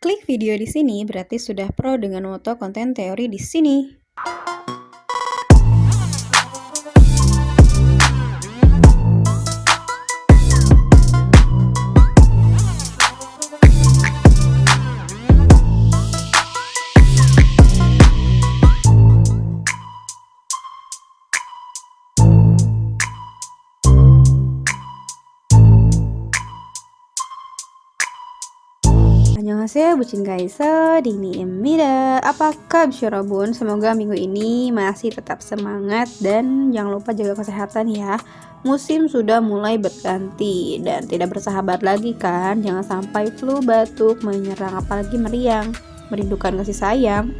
Klik video di sini berarti sudah pro dengan moto konten teori di sini. Annyeonghaseyo bucin gaisa diniimida. Apa kabar Bun? Semoga minggu ini masih tetap semangat dan jangan lupa jaga kesehatan ya. Musim sudah mulai berganti dan tidak bersahabat lagi kan. Jangan sampai flu, batuk, menyerang apalagi meriang, merindukan kasih sayang.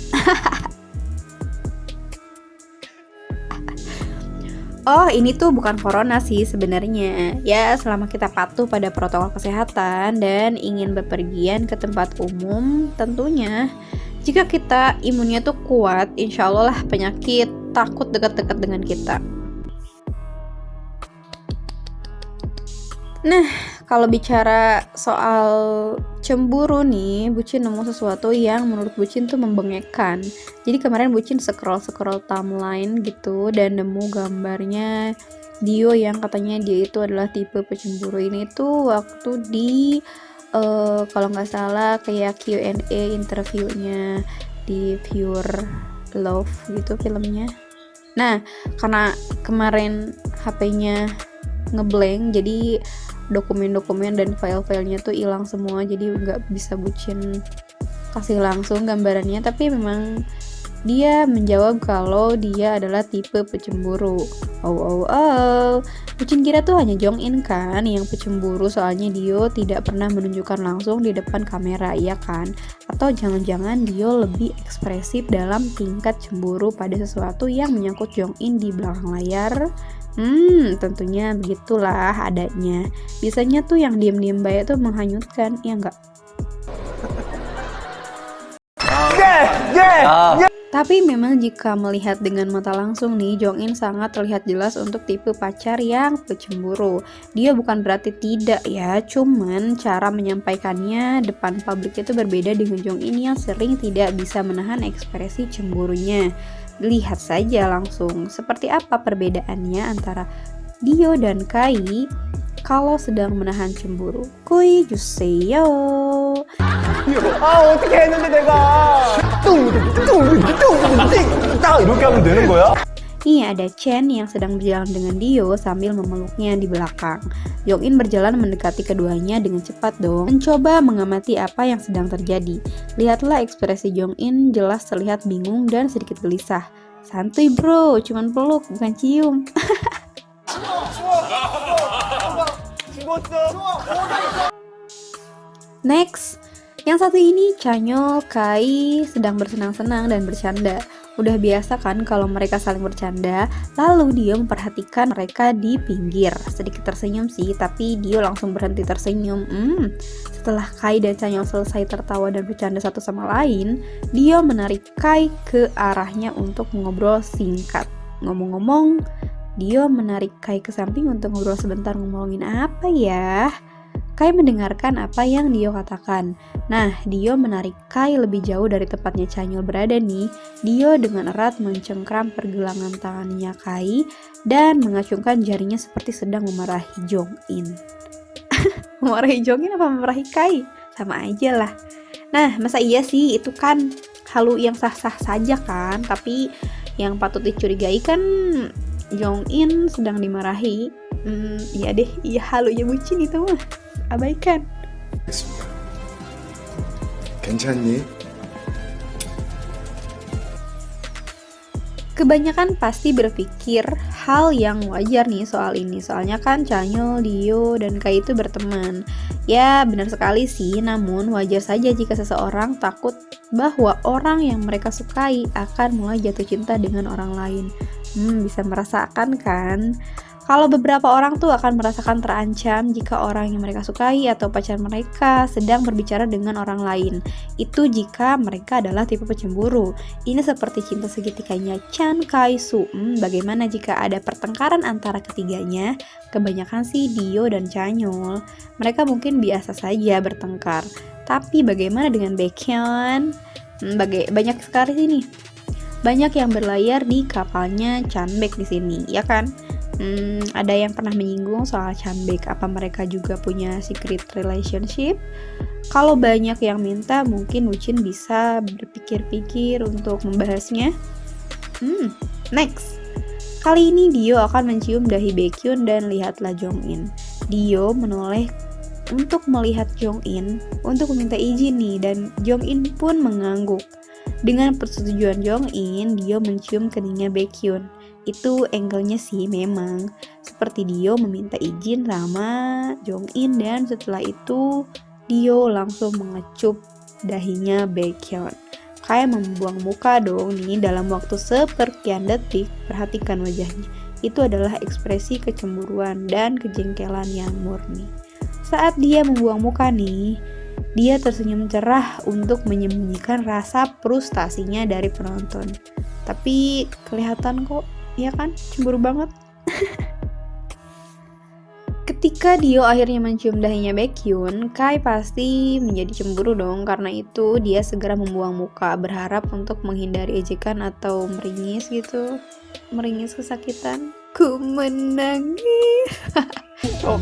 Oh, ini tuh bukan corona sih sebenarnya. Ya, selama kita patuh pada protokol kesehatan dan ingin bepergian ke tempat umum, tentunya jika kita imunnya tuh kuat, insya Allah lah penyakit takut dekat-dekat dengan kita. Nah, kalau bicara soal cemburu nih, bucin nemu sesuatu yang menurut bucin tuh membengekkan. Jadi kemarin bucin scroll timeline gitu dan nemu gambarnya Dio yang katanya dia itu adalah tipe pecemburu. Ini tuh waktu di kalau nggak salah kayak Q&A interviewnya di Pure Love gitu filmnya. Nah, karena kemarin HP-nya ngeblank, jadi dokumen-dokumen dan file-filenya tuh hilang semua, jadi nggak bisa bucin kasih langsung gambarannya, tapi memang dia menjawab kalau dia adalah tipe pecemburu. Bucin kira tuh hanya Jongin kan yang pecemburu, soalnya Dio tidak pernah menunjukkan langsung di depan kamera, ya kan? Atau jangan-jangan Dio lebih ekspresif dalam tingkat cemburu pada sesuatu yang menyangkut Jongin di belakang layar? Tentunya begitulah adanya. Biasanya tuh yang diem-diem baik tuh menghanyutkan, ya enggak? Tapi memang jika melihat dengan mata langsung nih, Jongin sangat terlihat jelas untuk tipe pacar yang pecemburu. Dia bukan berarti tidak ya, cuman cara menyampaikannya depan publik itu berbeda dengan Jongin yang sering tidak bisa menahan ekspresi cemburunya. Lihat saja langsung seperti apa perbedaannya antara Dio dan Kai kalau sedang menahan cemburu. Koi juseyo. 어떻게 했는데 내가 이렇게 하면 되는 거야? Nih ada Chen yang sedang berjalan dengan Dio sambil memeluknya di belakang. Jongin berjalan mendekati keduanya dengan cepat dong, mencoba mengamati apa yang sedang terjadi. Lihatlah ekspresi Jongin jelas terlihat bingung dan sedikit gelisah. Santuy bro, cuman peluk bukan cium. Next, yang satu ini Chanyeol Kai sedang bersenang-senang dan bercanda. Udah biasa kan kalau mereka saling bercanda, lalu Dio memperhatikan mereka di pinggir. Sedikit tersenyum sih, tapi Dio langsung berhenti tersenyum. Setelah Kai dan Chanyeol selesai tertawa dan bercanda satu sama lain, Dio menarik Kai ke arahnya untuk ngobrol singkat. Ngomong-ngomong, Dio menarik Kai ke samping untuk ngobrol sebentar. Ngomongin apa ya? Kai mendengarkan apa yang Dio katakan. Nah, Dio menarik Kai lebih jauh dari tempatnya Chanyeol berada nih. Dio dengan erat mencengkram pergelangan tangannya Kai dan mengacungkan jarinya seperti sedang memarahi Jongin. Memarahi Jongin apa memarahi Kai? Sama aja lah. Nah, masa iya sih, itu kan halu yang sah-sah saja kan. Tapi yang patut dicurigai kan Jongin sedang dimarahi. Iya deh, iya halunya bucin itu mah. Abaikan. 괜찮니? Kebanyakan pasti berpikir hal yang wajar nih soal ini. Soalnya kan Chanyeol, Dio, dan Kai itu berteman. Ya benar sekali sih, namun wajar saja jika seseorang takut bahwa orang yang mereka sukai akan mulai jatuh cinta dengan orang lain. Bisa merasakan kan? Kalau beberapa orang tuh akan merasakan terancam jika orang yang mereka sukai atau pacar mereka sedang berbicara dengan orang lain. Itu jika mereka adalah tipe pecemburu. Ini seperti cinta segitiganya Chan Kai Su. Bagaimana jika ada pertengkaran antara ketiganya? Kebanyakan sih Dio dan Chanyeol. Mereka mungkin biasa saja bertengkar. Tapi bagaimana dengan Baekhyun? Banyak sekali sini. Banyak yang berlayar di kapalnya Chanbaek di sini, ya kan? Ada yang pernah menyinggung soal Chanbaek, apa mereka juga punya secret relationship? Kalau banyak yang minta, mungkin Bucin bisa berpikir-pikir untuk membahasnya. Next. Kali ini Dio akan mencium dahi Baekhyun dan lihatlah Jongin. Dio menoleh untuk melihat Jongin untuk meminta izin nih, dan Jongin pun mengangguk. Dengan persetujuan Jongin, Dio mencium keningnya Baekhyun. Itu angle-nya sih memang seperti Dio meminta izin sama Jongin, dan setelah itu Dio langsung mengecup dahinya Baekhyun. Kayak membuang muka dong nih dalam waktu seperkian detik. Perhatikan wajahnya. Itu adalah ekspresi kecemburuan dan kejengkelan yang murni. Saat dia membuang muka nih, dia tersenyum cerah untuk menyembunyikan rasa frustasinya dari penonton. Tapi kelihatan kok, ya kan? Cemburu banget. Ketika Dio akhirnya mencium dahinya Baekhyun, Kai pasti menjadi cemburu dong. Karena itu dia segera membuang muka, berharap untuk menghindari ejekan atau meringis gitu. Meringis kesakitan. Ku menangis. 더.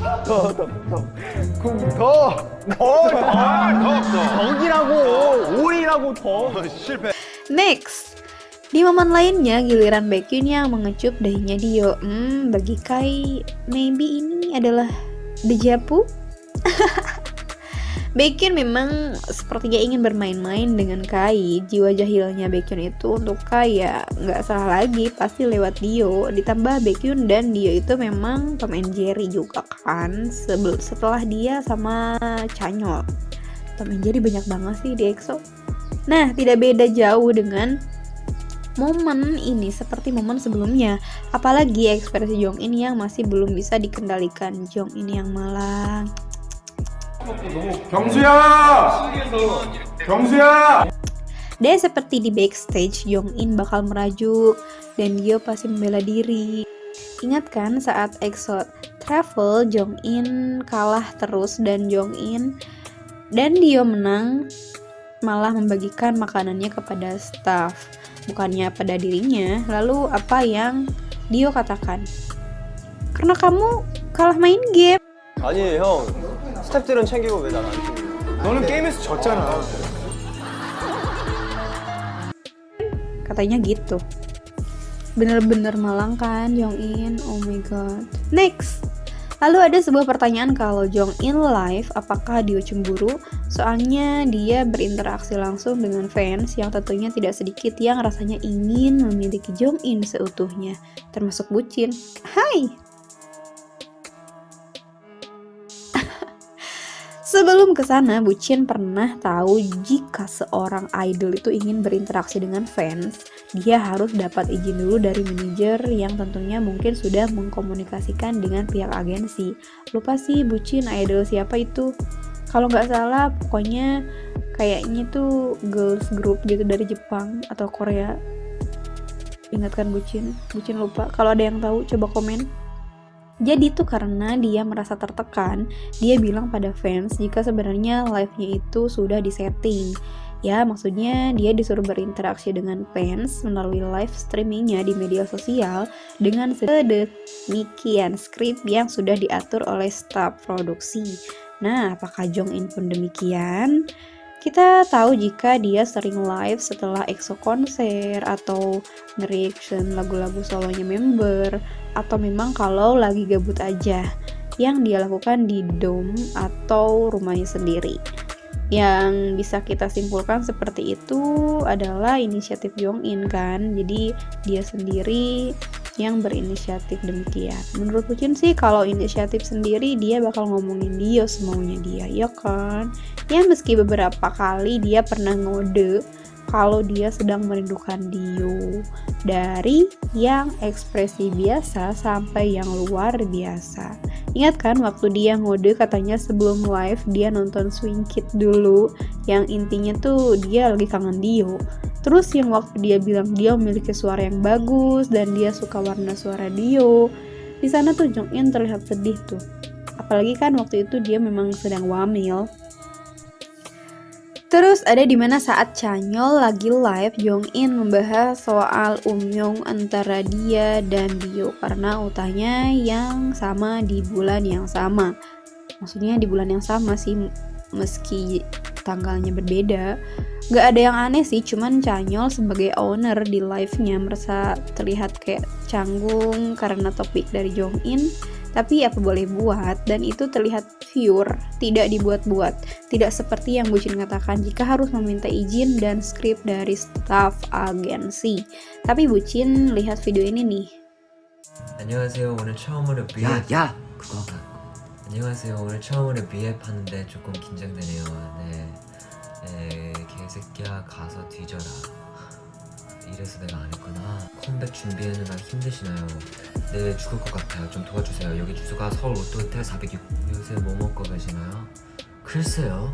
덕이라고, 오이라고 더. 실패. Next. Di momen lainnya, giliran Baekhyun yang mengecup dahinya Dio. Bagi Kai, maybe ini adalah deja vu? Baekhyun memang sepertinya ingin bermain-main dengan Kai. Jiwa jahilnya Baekhyun itu untuk Kai ya nggak salah lagi, pasti lewat Dio. Ditambah Baekhyun dan Dio itu memang Tom and Jerry juga kan, setelah dia sama Chanyeol. Tom and Jerry banyak banget sih di EXO. Nah, tidak beda jauh dengan momen ini seperti momen sebelumnya, apalagi ekspresi Jongin yang masih belum bisa dikendalikan. Jongin yang malang. 경수야! Dan seperti di backstage, Jongin bakal merajuk dan Dio pasti membela diri. Ingat kan saat EXO Travel, Jongin kalah terus dan Dio menang, malah membagikan makanannya kepada staff, bukannya pada dirinya. Lalu apa yang Dio katakan? Karena kamu kalah main game. 아니 형, 스태프들은 챙기고 왜 난 안 챙겨? 너는 게임에서 졌잖아. Katanya gitu. Bener-bener malang kan Jongin. Oh my god. Next. Lalu ada sebuah pertanyaan, kalau Jongin live, apakah Dio cemburu? Soalnya dia berinteraksi langsung dengan fans yang tentunya tidak sedikit yang rasanya ingin memiliki Jongin seutuhnya, termasuk Bucin. Hai! Sebelum kesana, Bucin pernah tahu jika seorang idol itu ingin berinteraksi dengan fans, dia harus dapat izin dulu dari manajer yang tentunya mungkin sudah mengkomunikasikan dengan pihak agensi. Lupa sih Bucin idol siapa itu. Kalau nggak salah, pokoknya kayaknya tuh girls group gitu dari Jepang atau Korea. Ingatkan Bucin lupa. Kalau ada yang tahu, coba komen. Jadi tuh karena dia merasa tertekan, dia bilang pada fans jika sebenarnya live-nya itu sudah disetting. Ya, maksudnya dia disuruh berinteraksi dengan fans melalui live streamingnya di media sosial dengan sedemikian skrip yang sudah diatur oleh staf produksi. Nah, apakah Jongin pun demikian? Kita tahu jika dia sering live setelah EXO konser atau nge-reaction lagu-lagu solonya member, atau memang kalau lagi gabut aja yang dia lakukan di dome atau rumahnya sendiri. Yang bisa kita simpulkan seperti itu adalah inisiatif Jongin kan, jadi dia sendiri yang berinisiatif demikian. Menurut Bucin sih kalau inisiatif sendiri dia bakal ngomongin Dio semaunya dia, ya kan? Ya meski beberapa kali dia pernah ngode kalau dia sedang merindukan Dio, dari yang ekspresi biasa sampai yang luar biasa. Ingat kan waktu dia ngode katanya sebelum live dia nonton Swing Kid dulu, yang intinya tuh dia lagi kangen Dio. Terus yang waktu dia bilang dia memiliki suara yang bagus dan dia suka warna suara Dio, di sana tuh Jongin terlihat sedih tuh. Apalagi kan waktu itu dia memang sedang wamil. Terus ada di mana saat Chanyeol lagi live, Jongin membahas soal Umyong antara dia dan Dio karena utahnya yang sama di bulan yang sama. Maksudnya di bulan yang sama sih, meski tanggalnya berbeda. Gak ada yang aneh sih, cuman Chanyeol sebagai owner di live-nya merasa terlihat kayak canggung karena topik dari Jongin. Tapi apa boleh buat, dan itu terlihat pure, tidak dibuat-buat. Tidak seperti yang Bucin katakan jika harus meminta izin dan skrip dari staf agensi. Tapi Bucin lihat video ini nih. 안녕하세요. 오늘 처음으로 비앱. 야 그거 안녕하세요. 오늘 처음으로 비앱 하는데 조금 긴장되네요. 네, 개새끼야 가서 뒤져라. 이래서 내가 안 했구나. 컴백 준비하느라 힘드시나요? 네, 죽을 것 같아요. 좀 도와주세요. 여기 주소가 서울 오토호텔 406. 요새 뭐 먹고 계시나요? 글쎄요.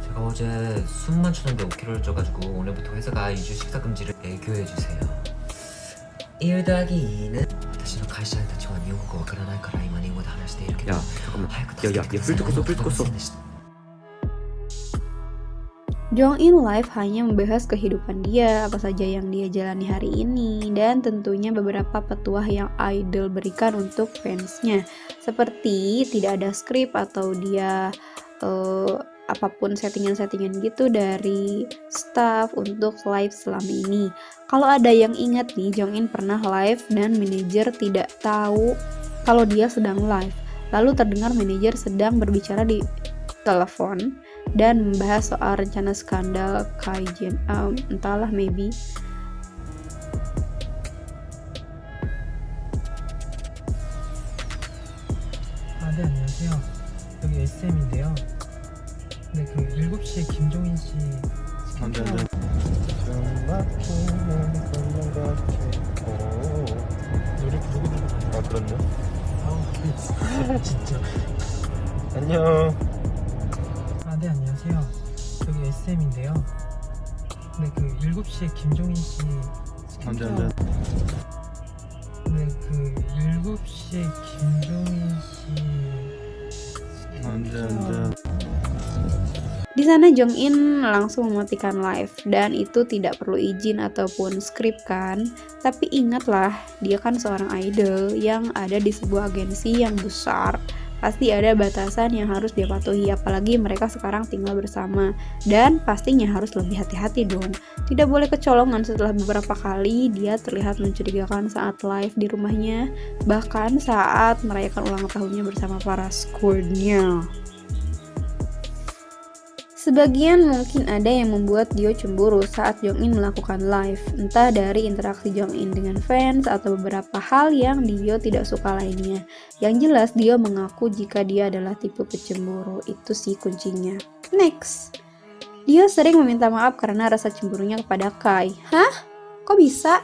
제가 어제 숨만 쉬는데 5kg를 쪄가지고 오늘부터 회사가 2주 식사 금지를 애교해주세요. 1 더하기 2는 私の会社員たちは日本語わからないから今日本語で話しているけど 야 잠깐만 早く助けてください。 불 껐어 すいませんでした。 Jongin live hanya membahas kehidupan dia, apa saja yang dia jalani hari ini, dan tentunya beberapa petuah yang idol berikan untuk fansnya. Seperti tidak ada skrip atau dia apapun settingan-settingan gitu dari staff untuk live selama ini. Kalau ada yang ingat nih, Jongin pernah live dan manajer tidak tahu kalau dia sedang live. Lalu terdengar manajer sedang berbicara di telepon dan membahas soal rencana skandal Kaijin, entahlah maybe. 네, 안녕하세요. 여기 SM인데요. 네, 그 7시에 김종인 씨 안돼 스케줄 안돼 노래 부르고 들어가요. 아 그렇네 아, 진짜. 안녕 네, 안녕하세요. 여기 SM인데요. 네, 그 7시에 김종인 씨 안돼 스케줄 안돼 네, 그 7시에 김종인 씨 안돼 안돼 Di sana Jongin langsung mematikan live dan itu tidak perlu izin ataupun skrip kan. Tapi ingatlah, dia kan seorang idol yang ada di sebuah agensi yang besar. Pasti ada batasan yang harus dia patuhi, apalagi mereka sekarang tinggal bersama. Dan pastinya harus lebih hati-hati dong. Tidak boleh kecolongan setelah beberapa kali dia terlihat mencurigakan saat live di rumahnya, bahkan saat merayakan ulang tahunnya bersama para squadnya. Sebagian mungkin ada yang membuat Dio cemburu saat Jongin melakukan live, entah dari interaksi Jongin dengan fans atau beberapa hal yang Dio tidak suka lainnya. Yang jelas Dio mengaku jika dia adalah tipe pecemburu, itu sih kuncinya. Next, Dio sering meminta maaf karena rasa cemburunya kepada Kai. Hah? Kok bisa?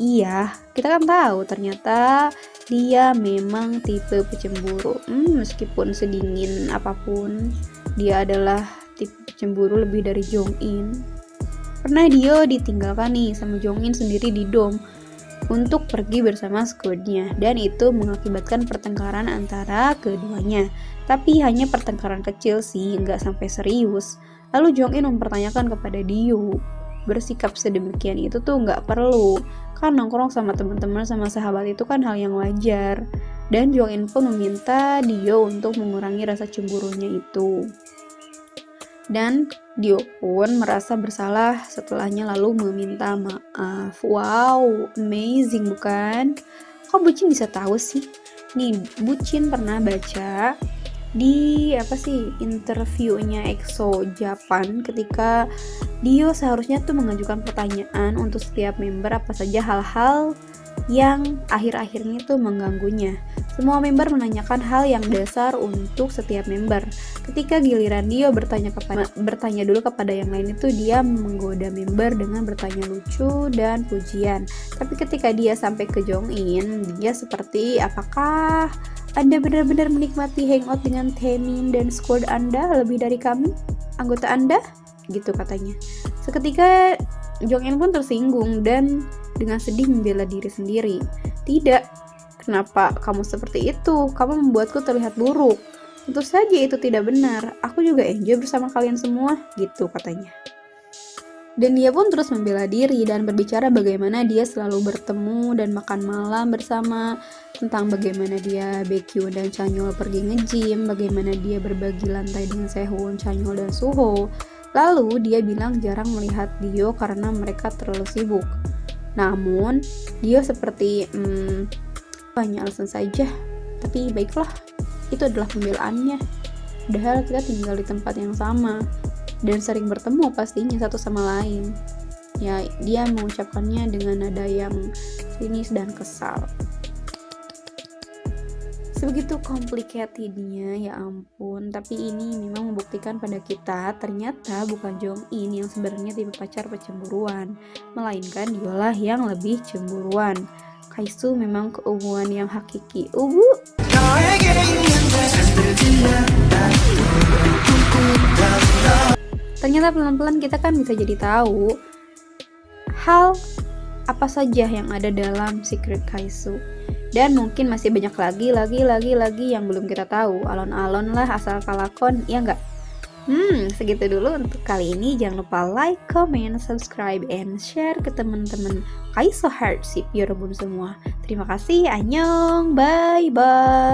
Iya, kita kan tahu ternyata dia memang tipe pecemburu. Meskipun sedingin apapun, dia adalah tipe cemburu lebih dari Jongin. Pernah Dio ditinggalkan nih sama Jongin sendiri di dom untuk pergi bersama squadnya, dan itu mengakibatkan pertengkaran antara keduanya. Tapi hanya pertengkaran kecil sih, nggak sampai serius. Lalu Jongin mempertanyakan kepada Dio, bersikap sedemikian itu tuh nggak perlu, kan nongkrong sama teman-teman sama sahabat itu kan hal yang wajar. Dan Jongin pun meminta Dio untuk mengurangi rasa cemburunya itu. Dan Dio pun merasa bersalah setelahnya lalu meminta maaf. Wow, amazing bukan? Kok Bucin bisa tahu sih? Nih, Bucin pernah baca di interviewnya EXO Japan ketika Dio seharusnya tuh mengajukan pertanyaan untuk setiap member apa saja hal-hal yang akhir-akhirnya tuh mengganggunya. Semua member menanyakan hal yang dasar untuk setiap member. Ketika giliran Dio bertanya dulu kepada yang lain itu dia menggoda member dengan bertanya lucu dan pujian. Tapi ketika dia sampai ke Jongin, dia seperti, apakah Anda benar-benar menikmati hangout dengan Taemin dan squad Anda lebih dari kami, anggota Anda? Gitu katanya. Seketika Jongin pun tersinggung dan dengan sedih membela diri sendiri. Tidak, kenapa kamu seperti itu? Kamu membuatku terlihat buruk. Tentu saja itu tidak benar. Aku juga enjoy bersama kalian semua, gitu katanya. Dan dia pun terus membela diri dan berbicara bagaimana dia selalu bertemu dan makan malam bersama, tentang bagaimana dia Baekhyun dan Chanyeol pergi nge-gym, bagaimana dia berbagi lantai dengan Sehun, Chanyeol dan Suho. Lalu dia bilang jarang melihat Dio karena mereka terlalu sibuk. Namun Dio seperti hanya alasan saja, tapi baiklah, itu adalah pembelaannya. Padahal kita tinggal di tempat yang sama dan sering bertemu pastinya satu sama lain. Ya, dia mengucapkannya dengan nada yang sinis dan kesal. Sebegitu complicatednya, ya ampun. Tapi ini memang membuktikan pada kita ternyata bukan Jong-in yang sebenarnya tipe pacar pecemburuan, melainkan dialah yang lebih cemburuan. Kaisu memang keunguan yang hakiki. Ternyata pelan-pelan kita kan bisa jadi tahu hal apa saja yang ada dalam secret Kaisu. Dan mungkin masih banyak lagi yang belum kita tahu. Alon-alon lah asal kalakon, ya nggak? Segitu dulu untuk kali ini. Jangan lupa like, comment, subscribe, and share ke teman-teman Kaiso Heartship Yorobun semua. Terima kasih, annyeong, bye-bye.